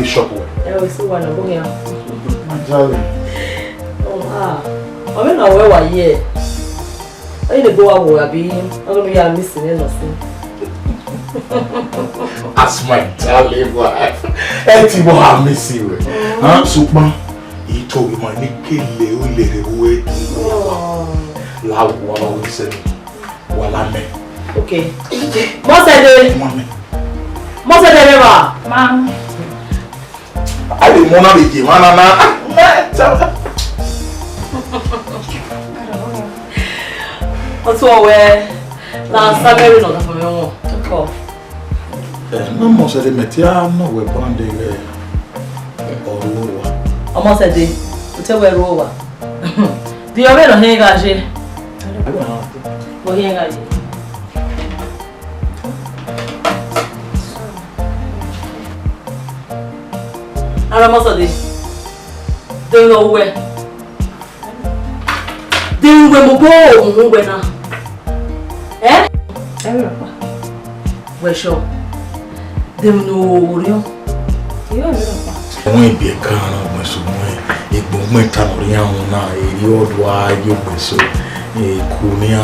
Shop. Where were you? I need to go out. I'm going to be missing anything. That's my darling wife. Anything I miss you. Super. He told me my Nicky Leo. La one we said. Okay. Most Mom. I didn't want to be what's where last summer not for me. No more said the material, no weapon day or lower. Almost a day. Tell where over. Do you ever hang again? Don't know where. Then we will go when eh? We're sure. Them no you. Won't be a car of my son. It won't make time around now. You do I you so a Kunia,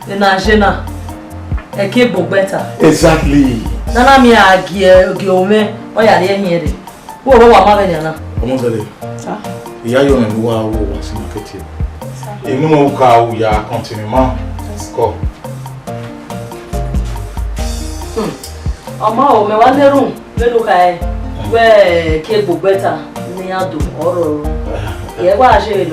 the Najena. A cable better. Exactly. Nana me a gear, Guillaume. Oh, yeah, here. Who are Mavana? Almost a day. Yayo and Wa was in the kitchen. You know how we are continuing. Go. Ama, me want the room. We look at where cable better near do or. Yeah, what I say,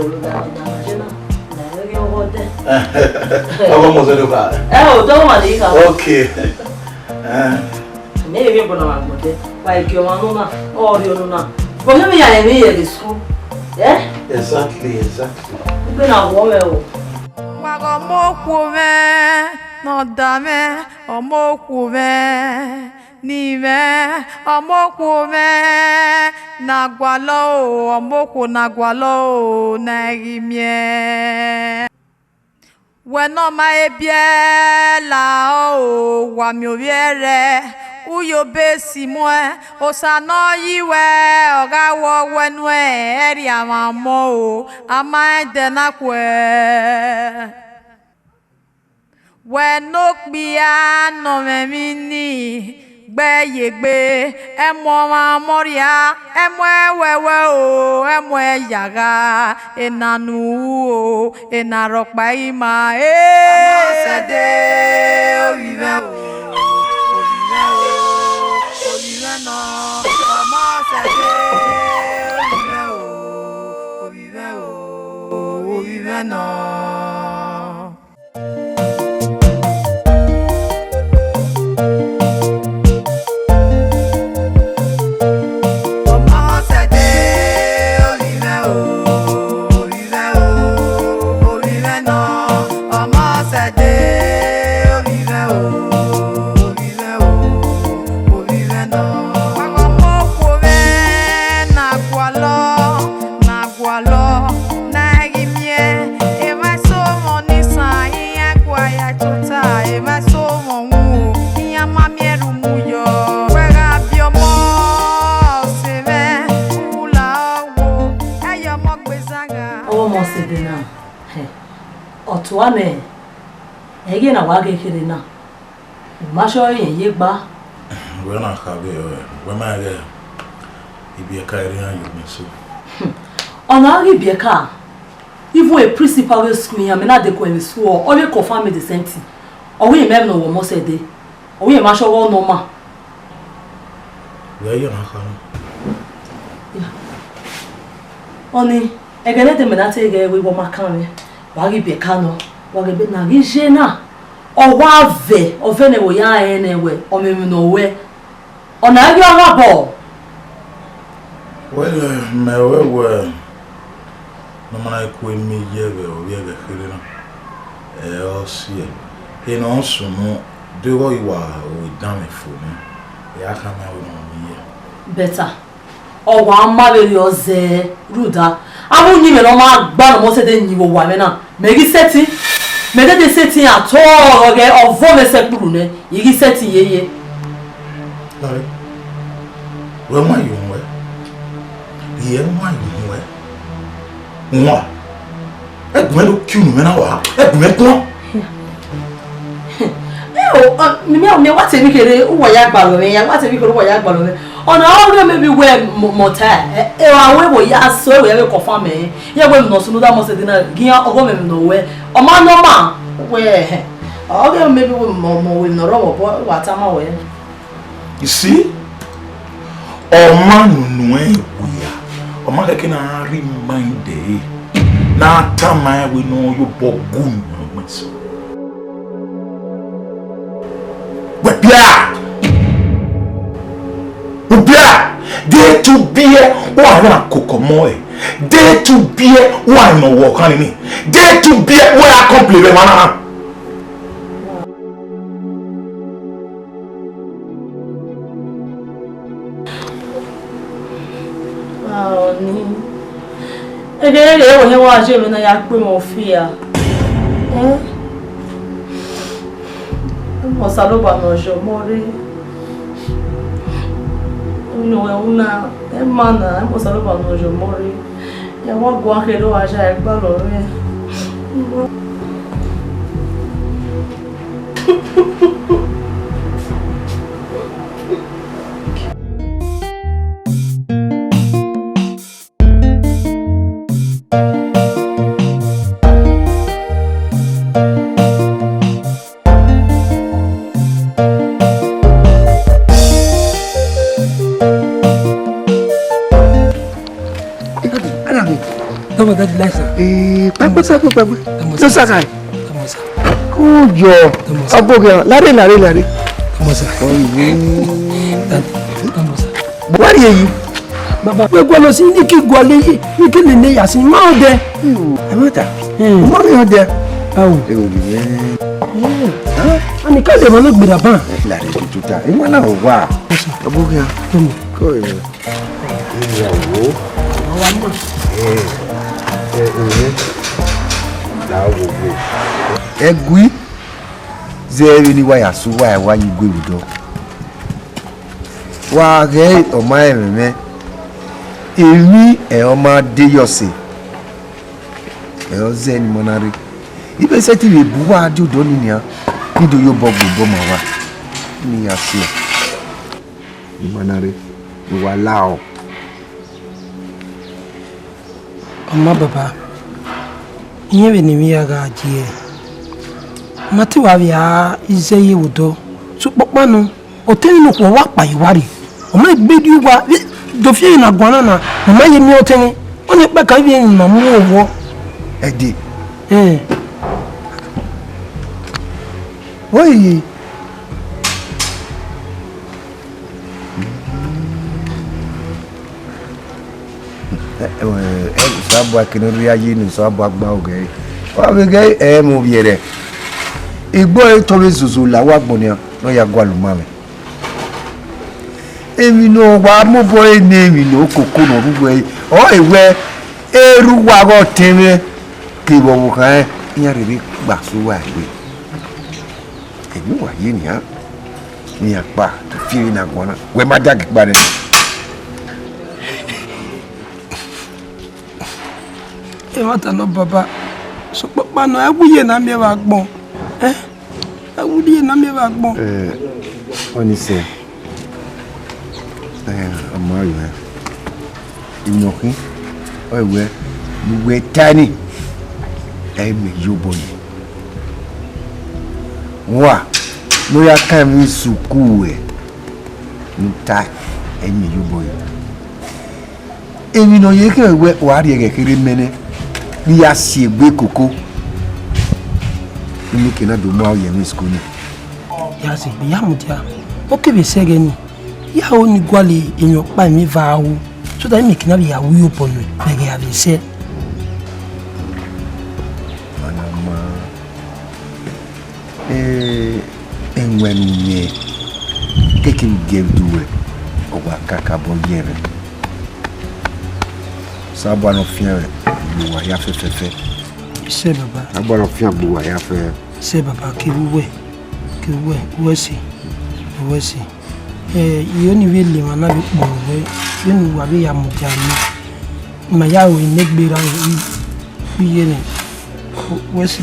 Almost a look at. Oh, don't want it. Okay. Maybe you're going to like your mamma or your nonna. But maybe I am here at school. Yeah? Exactly. We're not woman. No dame, omokume, nive, omokume, nagwalo, omoku nagwalo, nagimye. Weno maebiela o, wamioviere, uyo besi mwe, osano yiwe, ogawo wenwe, eri amamo, amaende nakwe. Wenok biya no memini gbeyegbe emo mamoria emo wewe o emo yaga enanu o enarokpa ima sede ovive o ovive no amo sede ovive o ovive no. Ema so mo wu, iya ma mieru mu yo. one. Again, I walk a kid now. Marshall, ye ba. When I have when I there, it be a carrier you miss. On our be a car. Even a principal school, I mean, not the Queen school, or you confirm me the same thing. Or we men no more say day. Or we Marshall no ma. Where you not coming? Only, I get let them and I take away what my coming. Wagi be a cano, wagi be na gishena. Or wave, or anyway, anyway, or maybe nowhere. On a young ball. Well, my well, no man I could me here or we have a feeling. I'll see it. He knows no, do what you are with damn it for me. I can't have me. Better. Or one marry yours, Ruda. I won't even know my bad most than you woman. Maybe setting. Maybe they setting at all again or vomit brune. You set ye. Sorry. Where am I you? Here, why you know? Moi, elle me kill me now. Elle me quoi? Me what a week who are balloon, what a week who are balloon. On our maybe wear motor. I will ya so we have confirm me. Ya will not know that most of the gear or woman nowhere. Or man no man. Where? I'll maybe more with no rubber what am away. You see? Oh man, no way we are. O ma can remind day. Na time we know you bogun so. But Ubia, day to be why na kokomoy. Day to be why no work on me. Day to be why I compliment man. Again, I was you in a yak of fear. Was a loba no show more. No, una, a man, was a loba no show more. Ya walk one head or a jack ballot. Yo sakai. Kujo. Aboga. Lari. Kamosa. Kamosa. Wari yi. Baba, we go lo si ni ki gwale yi. Ni ki le yasin ma ode. Amata. Mo mi ode. Awu. E o bi. Ani ka de mo lo gbira ban. Lari tuta. E mo na o wa. Aboga. Ko e. Ìyàwó. Wa mo. Egui zeri ni waya su waya wa yi gwe udo wa ge o ma ereme emi e o ma de yose e o ze ni monari ibe se ti le bu wa di odo ni a ni do yo bo gbogbo ma wa ni ya se ni monari ni wa lao Amma baba. Ihe be ni mi ya ga ji e. Mati wa bia ize yi udo. Su popanu o teni no ko wa pa iwari. O ma gbe di wa do fi na gwana na o ma ye mi o teni. O ni pe ka bi na mu owo. Edi. Oi. Sabu akino ri aye ni sabu agba oge wa be ge mo biere igbo e to be zuzu la wa gbon ni no ya gwa lu mame emi no wa mo bo e ni mi no koko no rugo e o ewe eru wa go teme ki bo wo kan nya re bi gba so wa gbe emi wa ye ni ha ni apa to fi na gwana we ma dag gba ni E mata no baba. So papa no awuye na me ba gbon. Awuye na me ba gbon. Oni se. Amayo. Inyokin. Owe. We tani. Me yoboy. Wa. No ya kan mi suku nta me yoboy. Emi no ye ke we wa ri ge kiri mene. Ni ya si egbe koko. Ni ke na do mo aye mi school ni. Ya si bi ya mudia. O ke be sege ni. Ya o ni gwale enyo pa mi va wo. So that me ke na bi ya wu yo ponu. Be ge ya be se. Anama. When ye taking give to it over Kakabo Yere. Sabano Fier, you are half a fe. Se baba. Sabano Fier, you are half a. Se baba, kiwe, wesi. You only really want to be more. You know what we are mutani. My yaw in neck be around you. Wesi.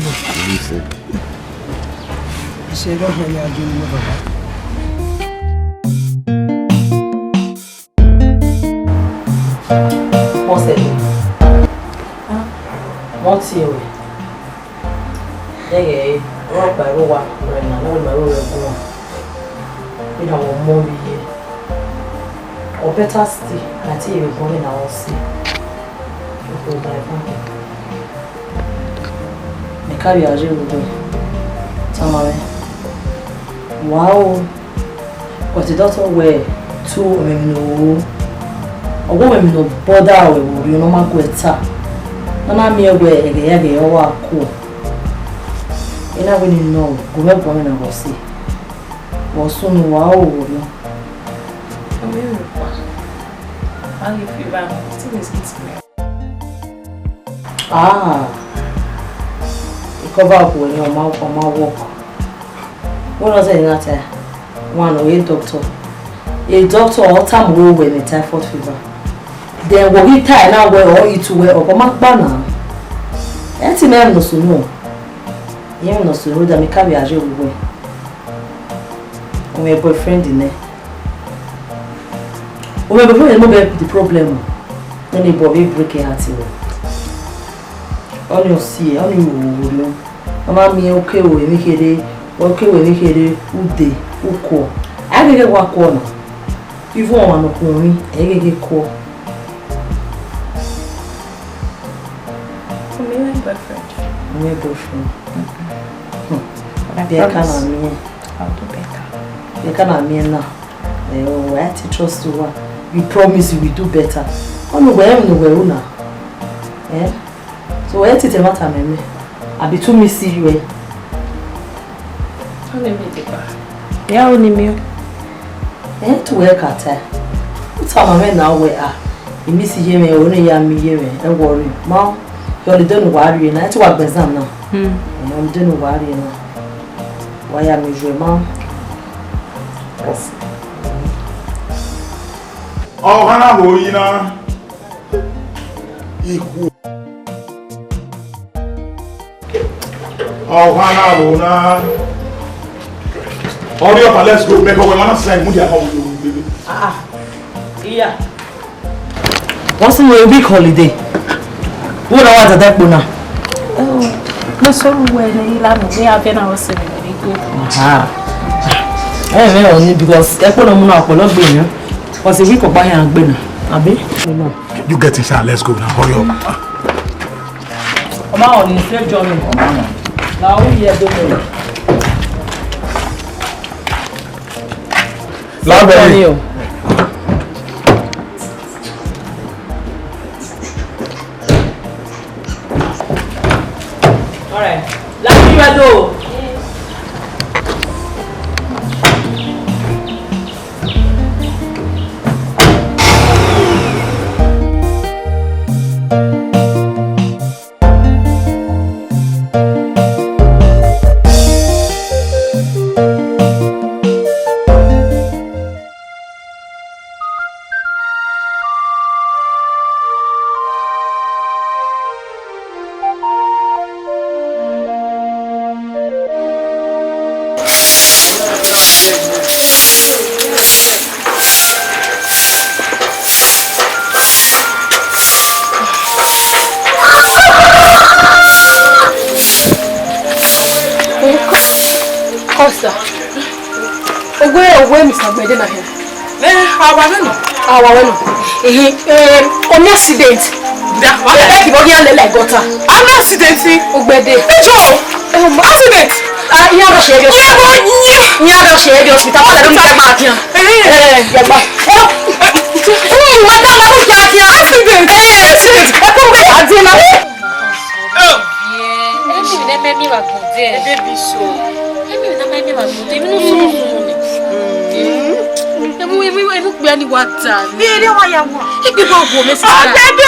Se go for your doing baba. What's it? What's your way? Rock by row, right now, all my road. You know, more here. Or better still, I tell you, going out see. You go by phone. Me carry a jail with me. Tamare. Wow. But the doctor were two women no. A woman no bother with you no man go eta. Nana me we ege o wa ko. Ina we ni no go me bo na go see. Wo sunu wa o wo no. How you feel about it? It's me. You cover up when your mouth on my walk. What was it that one away doctor? A doctor all time will when a typhoid fever. Then what he tie now where all you to wear or my banner. Anti man no so no. You no so know that me carry a jail away. My boyfriend in there. My boyfriend no be the problem. Then he boy break your heart. On your see, on you. Mama mi okay we make it okay we make it ude uko. I get wa corner. If you want to call me, I get call. For me, my boyfriend. My boyfriend. But I promise I'll do better. You can't mean now. Oh, I trust you. We promise you will do better. Oh no, where now? Eh? So where did it matter, me? I be too missy you. Only me, Deepa. Yeah, only me. Eh, to work at her. What's our man now? Where are you? Miss him, only young me here, and worry. Mom, you only don't worry, and that's what better now. I'm doing worry now. Why am I your mom? Oh, Hannah, you know. Oh, Hannah, all your let's go make our man say Mudia home, baby. Yeah. What's in your week holiday? What I want at that now? Oh, no, so when you love me, I've been out saying very good. Only because I put on up a lot of was a week of buying and dinner. Abi? You get inside, let's go now. Hurry up. Come on, it's your journey. Now we are doing Love Alright. Love you, Ado. we Mr. Gbede na here. Awa we no. On accident. Da wa e ki bo ya le gota. An accident fi Ogbede. Ejo. Accident. Iya do shege. Iya do shege hospital pa do mi ma kian. Ya ba. Madam ma bu ja kian accident. Accident. E ko be adi na. Emi ne me mi wa gode. E be bi so. Emi ne me mi wa gode. Mi no so ni. Emu gbe ani wata. Bi ere wa ya wo. Igbe bo go me si. Ogbede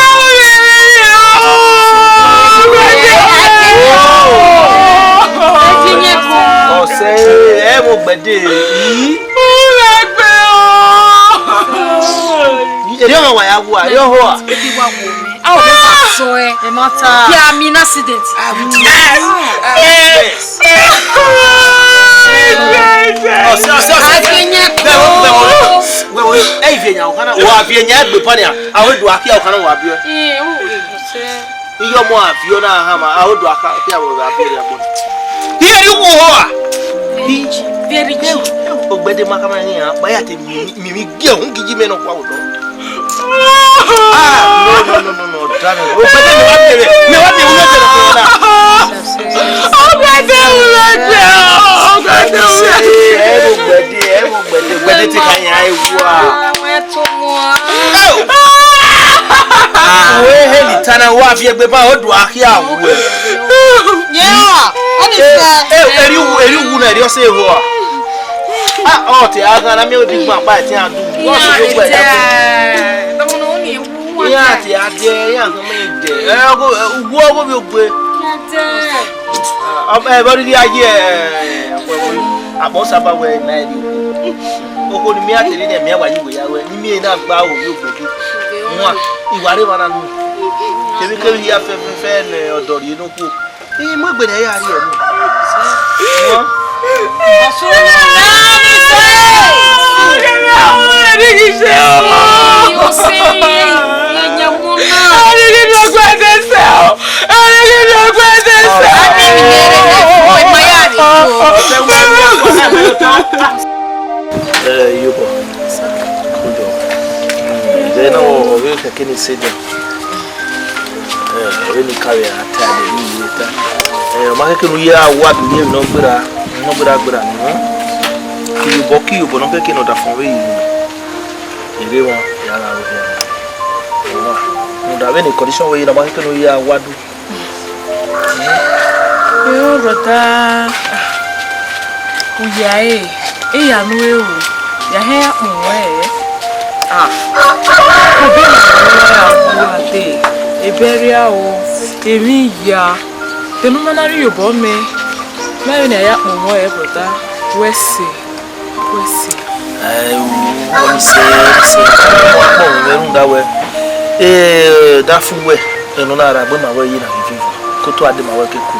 o say e mo gbede yi. Ere wa ya wo a yo ho a. Bi wa wo me. A o be so e. E mata. Ya mi na accident. Tana wa fi egbe ba odu akia awu yeah eri wu na eri o se ho o te aga na me odi gba pa ti adu o so gbo e da ko no ni ewu ya ti ade ya ko me de wu owo bi ogbe e body di aye abo saba we na eri oko ni mi atele de mi awa yi we ya we ni mi na gba o bi ogbe nwa iware wana nu Kemi kemi ya fe ne odori no ku. Mo gbe na ya ri e nu. Aso na mi se. Ri ki se o. Yo se. Nya mo na. Ri ki no gbe de se o. Ri ki no gbe de se. Ani mi ne re ko ma ya ri ko. Yubo. Kudo. Then o we ka kini se de. Any carry a time later. Market we are what we no bra, no. You boki, you bono peki no da from we. You want Yala here. No, that any condition where you market we are what do. You rota. Uyae, ya no, ya hair on way. Iberia o emi ya tenu manari yobo me na ya onwo e brother wesi won se wa po me nda we da fuwe enu na ara bo na we yi na fifi ko to ade ma we ke ku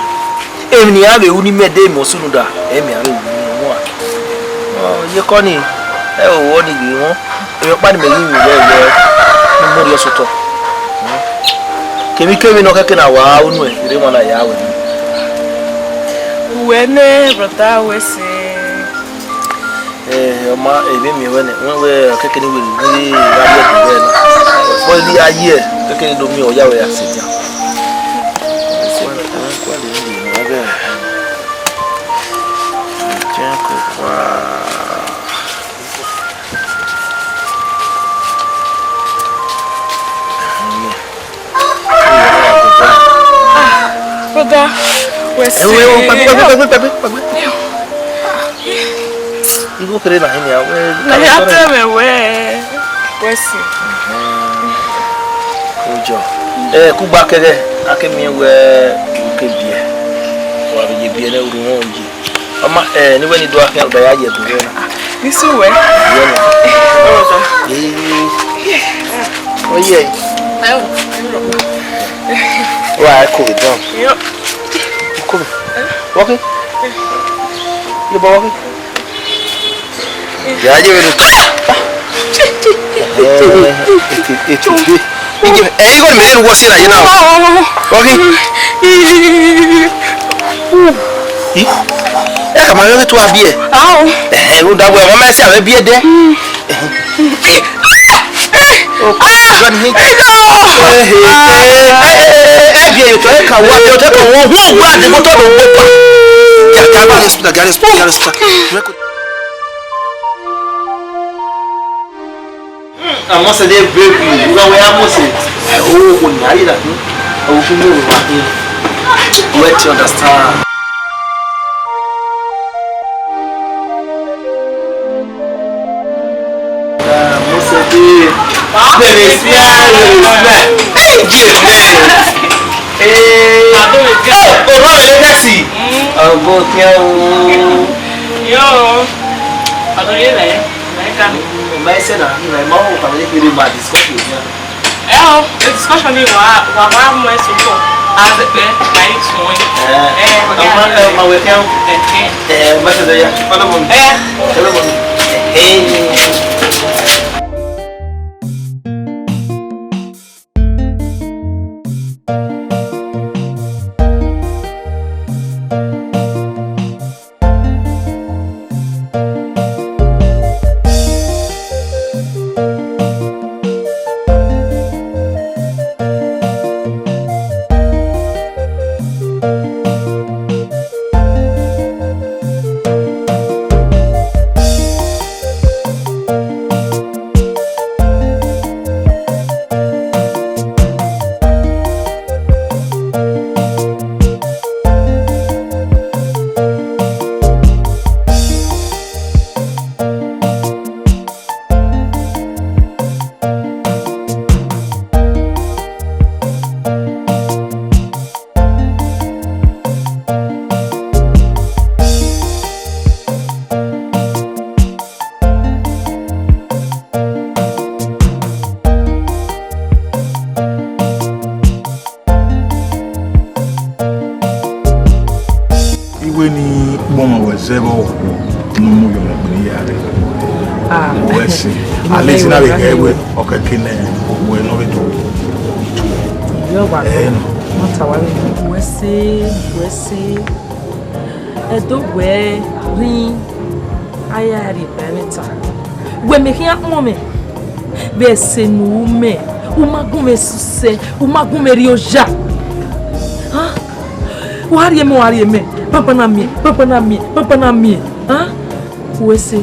emi ni ya be uni mede mo sunu da emi ara uni mo a ye ko ni e o wo ni bi won e pa ni me yin mi le mo ri soto Kemi no kake na wa unu e ire mo na ya we wene brother we se ma ebe mi wene we kake ni we radio de na for di aye kake ni do mi o ya we aseja kwa de ni mo be jako kwa Brother, where's you go create na hini we na hate me where's ojo ku ba kere akemi we ukebie wa bi bie na uru won ji ama ni we ni do akan ba ya ye do na ni so we oh yeah ayo Why cool it down? Yep. Cool. Walking? You walking? Yeah, you will. It's okay. You got me what's in you now. Walking? e ka ma yo to abi e o da bo ma se abi e de o ko ga ni e to e ka wa to ko wo hu gba de mo to do wo pa ya ka ba hospital àmọ́ ṣe dé bébì lọ́wọ́ yá mọ̀ sí owó kò ní ayé dàbí owó fún mi ò wá ní where to understand. àmọ́ ṣe dé bẹ̀rẹ̀ sí ààrẹ ìgbẹ́ ọ̀rọ̀ ilé tẹ̀sí ọ̀gbọ́n kí ẹ wò. yóò ọ̀dọ̀ yé lẹ́yìn ká mi. Mas você não, irmão, para ele querer uma discussão. A discussion ni wa mais so as pe mai sonho. Uma weekend. Mas daí, fala bom. Fala bom. zero no mu yo na yare wesi aleti na be ewe okakene we no be to yo ba mata wale wesi edo we rin ayari benita we me kia mome be senu me umagume suse umagume rioja ha wari me papa na mi hein wese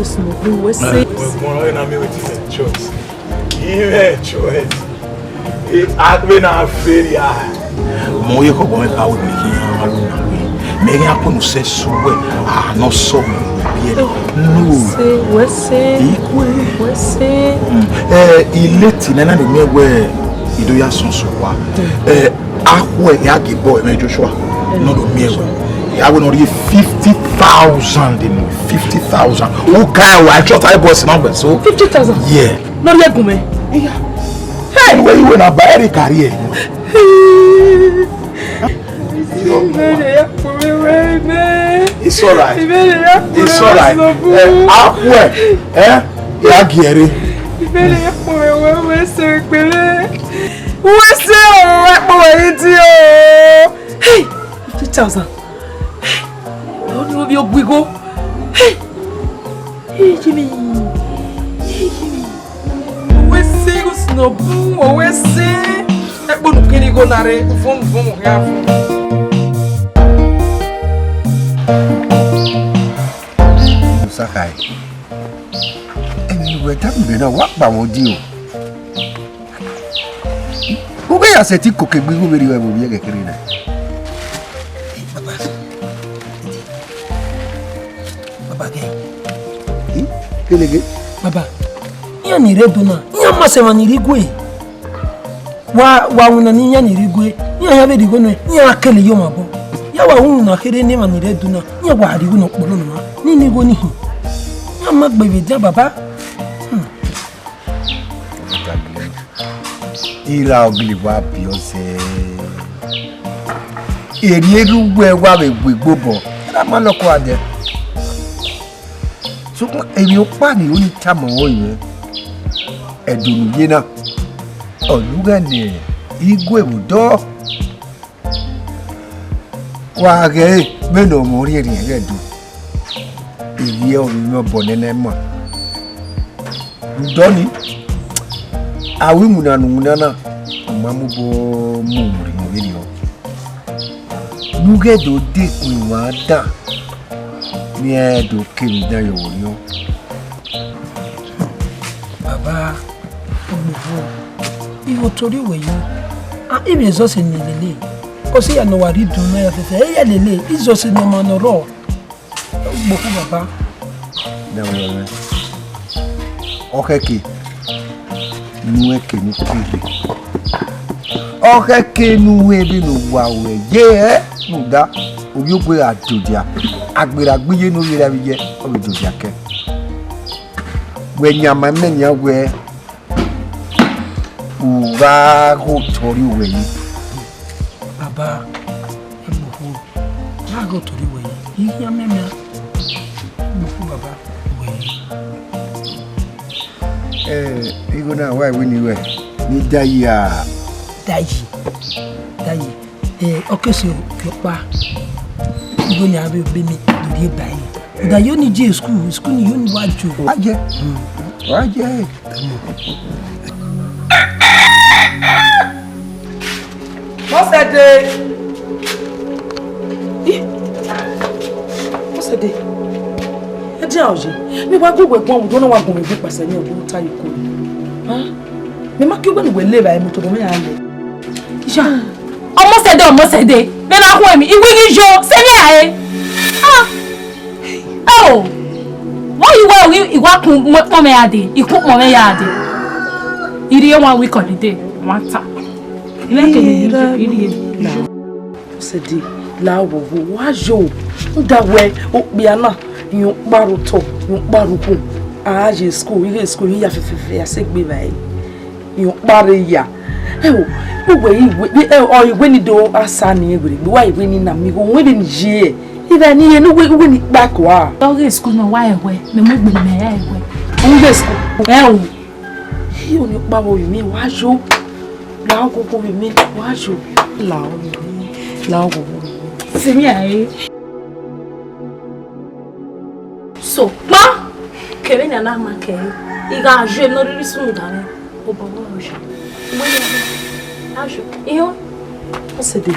sunu wese mo na mi with the choice give choice e agbe na feria mo ye ko ko me ka wo ni ki an alu na me me akonu se suwe no so no wese ilé tí nana de mewe idoya sonso wa akwo ya gibo me Joshua no do mewe I will not give 50,000 in 50,000. Who can I thought I was number so 50,000. Yeah. Not yet gume. Yeah. Hey, where you wanna buy a career? It's alright. It's alright. Akwe. Ya giere. Hey, 50,000. Be obigo. Hey, Jimmy. We see us no boom. We see. E bonu kini go nare. Vum ya. Sakai. We tam be na wa pa mo di o. Ko be aseti ko ke gbigu beri wa bo bi ke kiri na. Kelege baba iya ni redona iya masema ni rigwe wa una ni iya ni rigwe iya ya be digo no iya akele yo mabo ya wa una kere ni ma ni redona iya wa digo no polo no ni ni go ni ya magbebe ja baba ira ogili wa bi o se eri erugwe wa be gbogbo ra ma loko ade so èmi ó pa ni ó ní tamo oyin edunu ye na oluga ni igwe budo wa ge me no mo ri ri edu il y a un bon élément. Doni, ah oui, mounana, maman bo mouri. Nous avons dit qu'on va dans mais de quel d'ailleurs. Baba, il faut tourner où il y a. Ah, il y a des os et des lélés. Aussi, il y a nos waris de mer, il y a des lélés, ils ont ces noms en or. Beaucoup, papa. Non, ok, nous est que nous privés. Ok, que nous est bien nous voir, yeah, nous da, au lieu de à tout dire, agbera guye nous y la vie, au lieu de dire que. When your man men your way, who go to you way. Baba, I go to the way. You hear me, Baba, way. You go now, why when you were? Need die. Okay, so your pa. You go now, baby, to be by. Da yo ni je school ni yo ni waju. Waje. What's the day? E je oje. Mi wa gbogbo egbon wo do na wa gun mi bi pase ni ogun tayo ko. Mi ma ki gbe ni we le ba mi to do me ale. Ja. Almost a day. Then I want me. Iwi jo, se ni aye. Oh. Why you work mo me ade? You cook mo me ade. Iri 1 week holiday. Mata. Ile ke ni iri na. Se di la wo wa jo. Nda we o bia na yun paru to, yun paru ku. A je school, ile school ya fefe ya se gbe bai. Yun pare ya. Iwe ni do asa ni egbe. Wa iwe ni na mi go we be ni je. Even ni no we ni back wa. Go school no why we. Me mo gbe me ya ewe. On go school. O. Hi o ni pa wo mi wa jo. La go go mi wa jo. La go. Se mi aye. So, ma Kevin na ma ke. Iga je no ri sun da ni. O bo wo je. Acho. Eu? Você deu.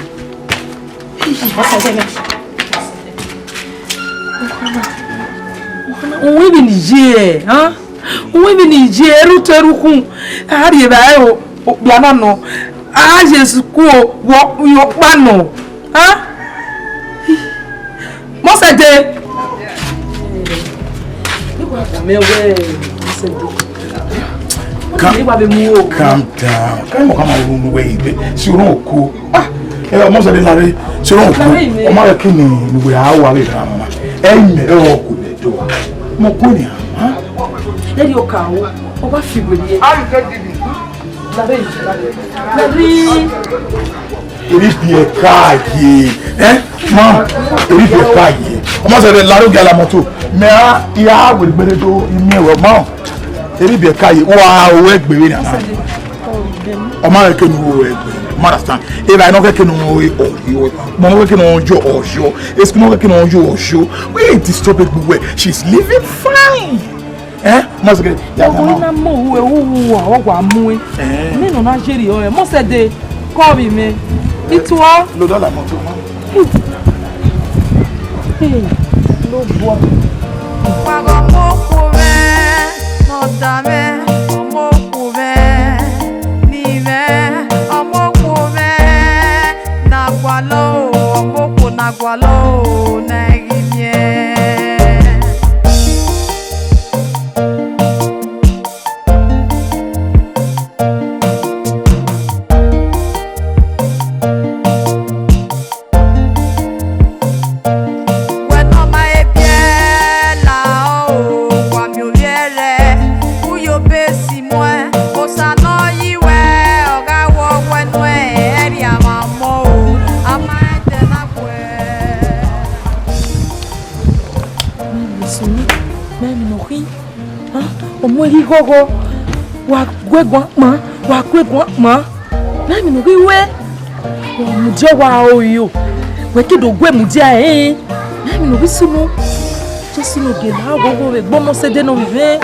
O ibi nije, ha? O ibi nije eru kun. Ari ba o biana no. A Jesus ku wo yo pa no. Ha? Mo se de. Calm down. Come on, wait. Si on ko. Mo se de lare. Si on ko. O ma ke ni we a wa re mama. Me o ko le do. Mo ko ni ha. Let you ka o ba fi go ni. How you get didi? Eri bi e ka ye. Ma, eri bi e ka ye. O ma se de lare ga la moto. Me a ya we gbere do imi e wo ma. Eri bi e ka ye. Wa o egbere na. O ma ke ni o egbere. Understand? If I don't get no way or you, Mama working on you or show, it's not working on you or show. We ain't disturb it way. She's living fine. Must get that. Na mo we wa mu e. Me no na jeri o e. Mo se de call me. Itu o. Lo do la moto ma. Hey. Lo bo. Pa go mo ku me, no da me, mo ku me, ni me, mo ku me, na gwalo, mo ku na gwalo, na gimye. Hi gogo wa gwegwa ma na mi no wi we mu je wa o yo we ke do gwe mu je na mi no wi sunu to sino ge na gogo we gbomo se de no vive.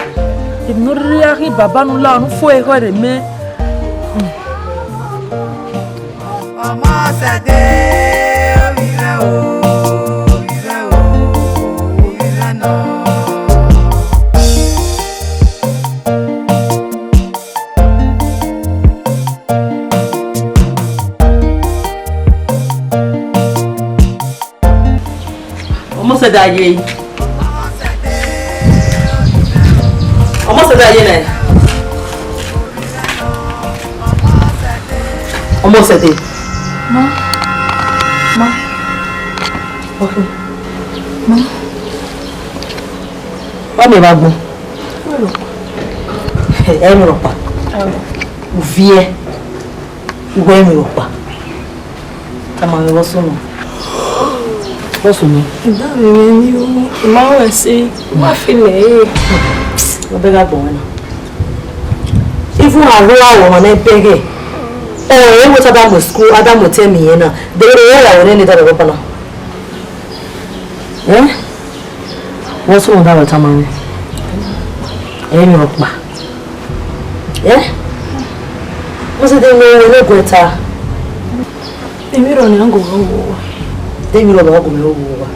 E no riari baba no la no fo e hore me. Mama said Daye. Almost a day. Almost a day. Ma. Okay. Ma. What me babu? Emi ropa. Uvie. Uwe mi ropa. Tama me wosono. What's me? That you ma say what feeling I beg up on. If you are real on a peggy, oh, what about school? Adam will tell me, they will need to open up. Eh? What's wrong with that time? Eh? What's the thing you look better? The mirror on go. They will not go over.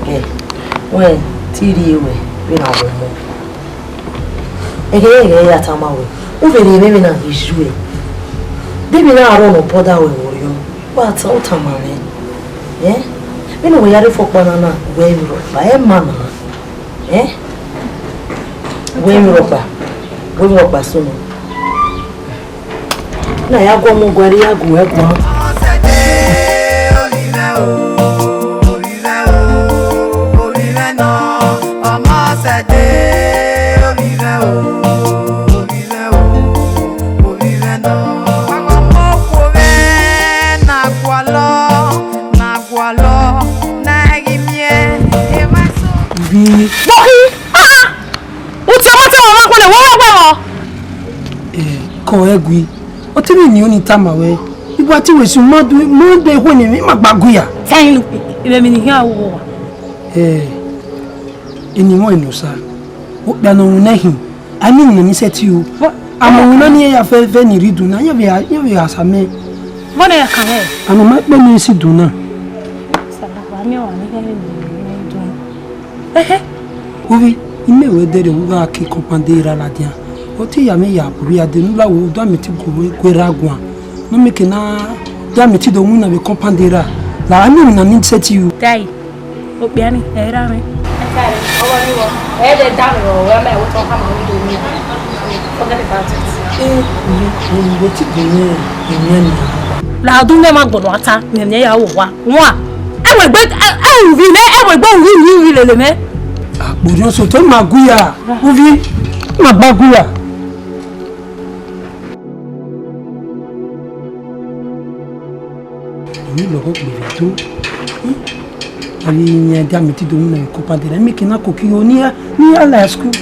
Eh, when TD away, we now go home. Again, at our way. Over the women are his way. They will not run up that way, you. What's out of money? Eh? We know we are for banana, where we rock by a man. Eh? Where we rock by soon. Now, I go more where I go. Egui o ti mi ni oni tama we igba ti we su mo de ho ni mi magbagu ya sayin ile mi ni hi awo eni mo inu sa o gba no na hi ani ni mi se ti o amo na ni ya fe ni ridu na ya be asame mo na ya kan e amo ma pe mi si du na sa ba mi wa ni kele ni du ovi ime we de wo ga ki compandera la dia oti ya me ya buri ade nula wo do ameti gwera gwa no make na do ameti do mu na be compandera la ami na ni set you dai o bia ni era me kare owo ni wo de da ro we me wo to ka ma do mi forget about it wo ti do ni la du me ma gbodo ata me ya wo wa e we gbe e wi ne e we gbo wi lele me agbojo so to maguya ovi magbaguya ni logo gbeto ali ni ada mi ti do na ko padere mi kina ko ki oni ni ala school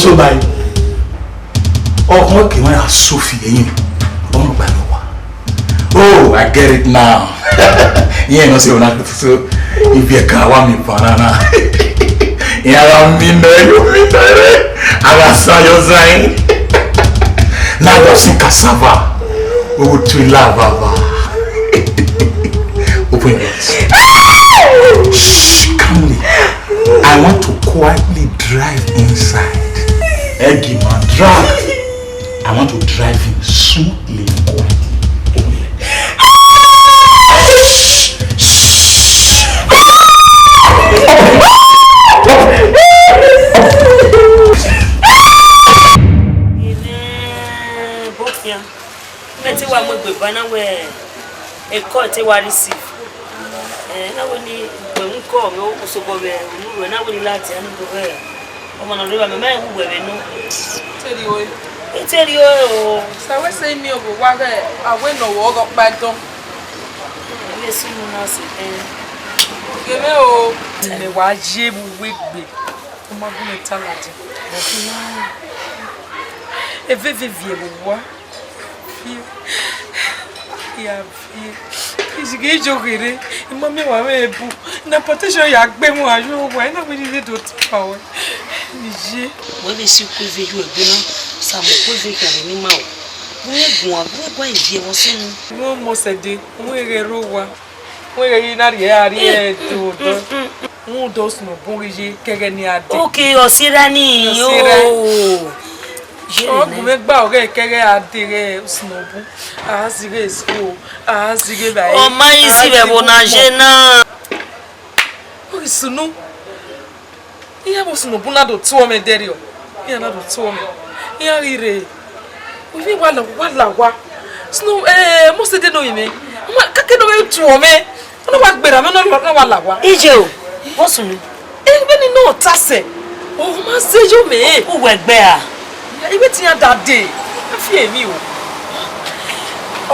so by okay when Sophie oh I get it now yeah no say una so if you can want me banana yeah me there I saw your sign now go see cassava oh to lava open your eyes shh calmly I want to quietly drive inside. Eggy man, drag. I want to drive him smoothly and quietly. we nko me usoko be unu we na we lati anu go be o mo na re ba me mai wu we no Tell you. tell you o So we say me obo wa ga awe no wo go pa don. me sunu na se Geme o me wa je bu we gbe. O ma gu me talade. E ve vie bu wa. Ya vie. Isige jogere. Mami wa me bu. Na protection ya gbe mu ajo wa na we ni do ti pa we. Nije. we be si ku ve ju egbe na sa mo ku ve ka ni ma o we gun ivie won sunu Mo mo sede. Mo ere ro wa. Mo ere na ri ari do do. Mo do sno bon rije kege ni ade. okay osira ni o Ogun me gba ore kege ade re snobu. A sire school. A sire ba. o mai si be bona je na O sunu. Iya bo snobu na do to me derio. Iya na do to me. Iya rire. O vi wala wa. Snu mo se de no yime. Ma ka ke no we to me. No wa gbera me no wala wa. ije o won sunu Be ni no tase. O ma se jo me. o we gbe a Ibe ti ya dade. Afi emi o.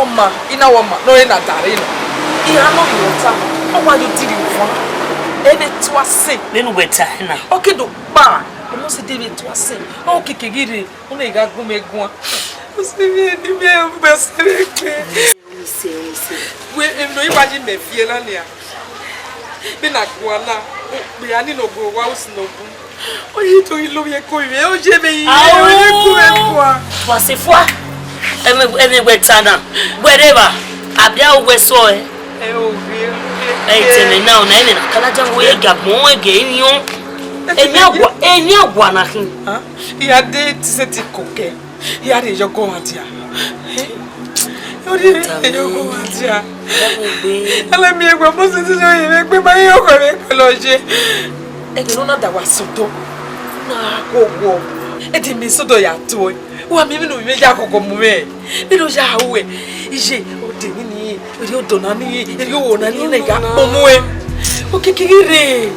Oma, ina woma, no ina dare no. Iya no yota. O wa yo diri fun. Ene to ase. benu beta na Okay do pa. Mo se debe to ase. O kekegire, o na iga gun megun. O se mi ni mi e be sere pe. We em no iwaji me fie la ni a. Be na gwa na. Be ani no go wa o si no bu. O yi to ilo ye ko ire o je me yi. O ye ku me kwa. toi c'est foi eme beta na wherever abia o we so E o ri. teme na o na ene na kala jango ye gabon e ge nyon eni agwa na hin Ah, iya de ti se ti koke. Iya de yo go atia. Yo de yo go atia. Ala mi egbe mo se ti so yi me gbe ma yo ko me pe lo je. E ke no na da wa soto. Na gogo. E ti mi sodo ya to. Wa mi no mi ja gogo mu me. Mi no ja we. Ije o de ni ri o do na ni ri o na ni na ga po mu e. O kikire.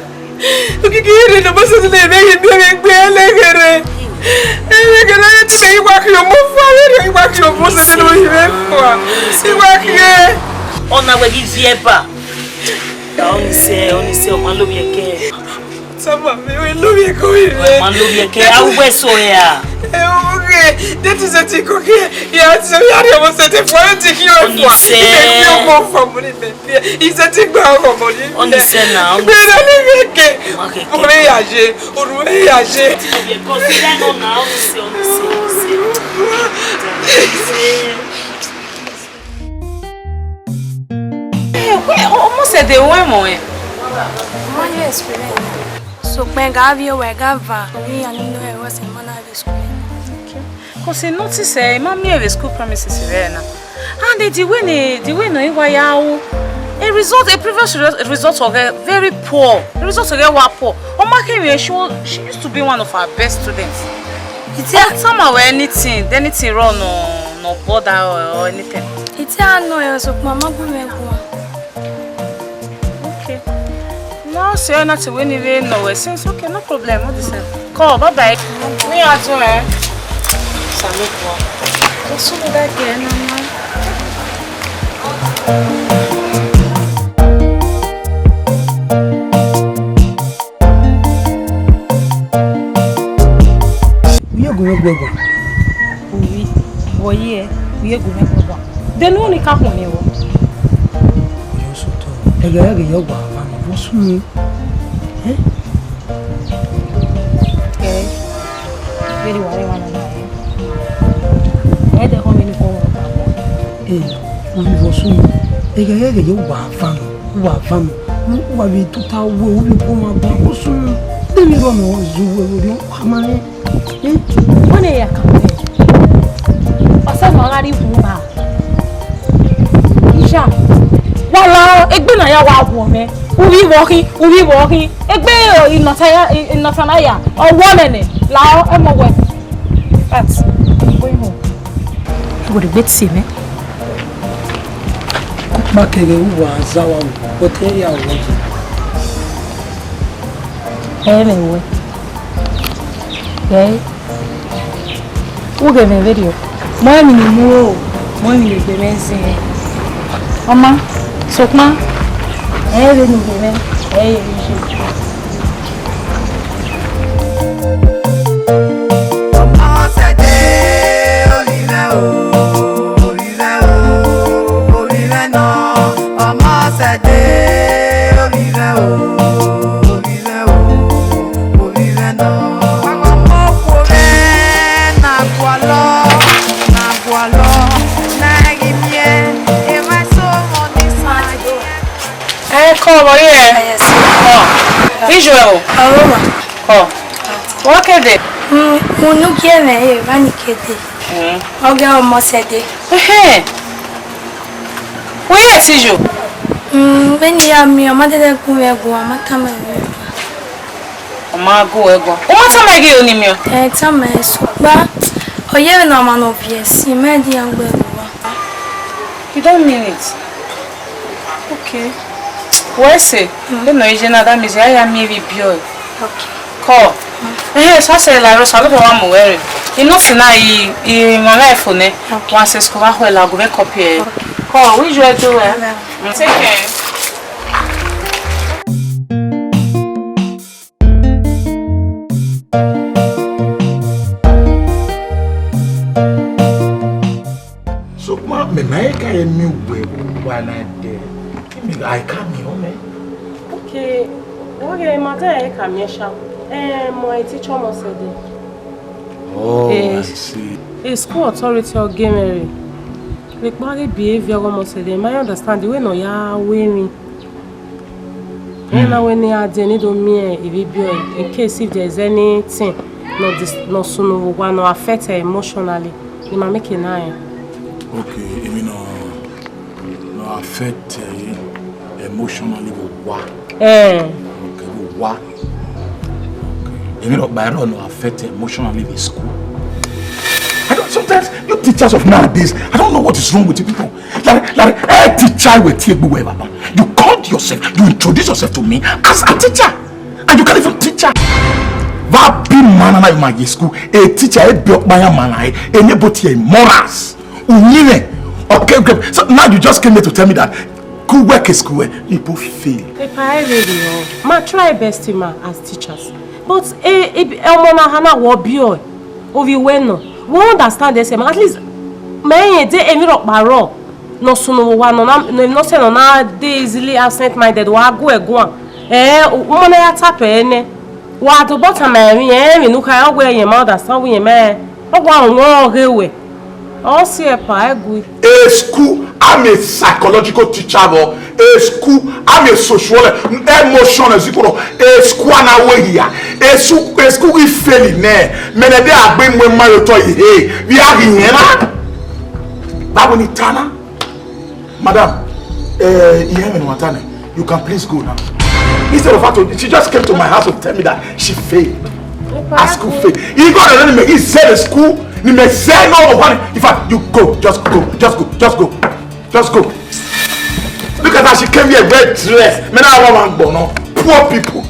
O kikire no mo se ti le me yi mi gbe elegere. Elegere ti me iwa ki o mo fa le iwa ki o mo se ti no yi me fa. Iwa ki e. ona we gi vie ba oni se o man lo bi eke Sama me we lo mi ko ire. man lo bi eke a we so ya Okay, that is a tick. Okay, yeah, so you are se te foi ti ki o Oni fo. se. E mo fo mo ni me. Is a tick ba o mo ni. oni se na oni Pero ni ke. Okay, O re age, o re age. se consider no na oni se O se de o mo e. Manya experience. So penga vio wega va. We are no e was in mana experience. Because you notice mommy have school premises here now. And the way no iwa yawo. A previous result of her very poor. The result of her were poor. Omake she used to be one of our best students. It's somehow anything wrong no bother or anything. It's no e so mama go me go. Okay. No, say not to win even no since okay, no problem. What is it? Call, bye bye. Me at home. Salute one. Just so that again, Oui, voyez, oui, go. Then only cap on you. Very worry one another. The home in when they are coming, or some already woman. Isha, well, a good night, woman. Who be walking, a bear in Natanaya, or woman, Lao, and my way. That's going home. You would a bit see me. Makere uwa zawa hotel ya wote. Anyway. Okay. We'll get a video. Mommy ni mo. Mommy ni be mense. Mama, sokma. Ni be men. Come over here. Yes. Visual. Aroma. What is it? Mo nu kie na e ba ni kede. Oga o mo sede. Where is you? When ya mi o ma de ku egu amata ma. Ma go ego. O ma ta ma ge oni mi o. Ta ma so gba. Oye na ma no PS. Me di angbe egu. You don't mean it. Okay. Where's it? You know, you know that means I am maybe pure. Okay. Call. So I say la rosa lo wa mo wear. You know say na my life on e. Once school wa ho la go make copy. Call, we you do it. Take care. So ma me na ka e mi we wa na de. I come here, man. Okay. Okay, mother, I come here, shall. My teacher must say that. Oh, I see. A school authority or gamery. Like my behavior almost say they understand the way no ya wearing. And when they are they need on me in case if there's anything no soon one no affect her emotionally. They might make an eye. Okay, you know no affect emotionally what? Okay, what? Okay. You mean by no affect emotionally in school? I don't. Sometimes you teachers of nowadays, I don't know what is wrong with you people. Like a teacher will take away. You called yourself, you introduce yourself to me as a teacher, and you can't even teach her. That be man in my school, a teacher, a built my man, anybody morals. Okay. So now you just came here to tell me that. Good work is good. People fail. I really ma try best ma as teachers. But Elmona Hana will be all. We understand this. At least my day every rock barrel. No sooner one no say no they easily absent minded. Wa go woman ya tap ene. Wa to bottom me no ka go yen ma understand we me. Ogwa all see a good. A school, I'm a psychological teacher. A school, I'm a social, emotional. A school, I'm a here. A school is failing. Men they are being when my toy. Hey, we are in here. Babonitana, madam. You can please go now. Instead of her, she just came to my house to tell me that she failed. A school failed. He got a name. He said a school. You may say no one. In fact, you go, just go. Look at how she came here well dressed. Men are one bono. Poor people.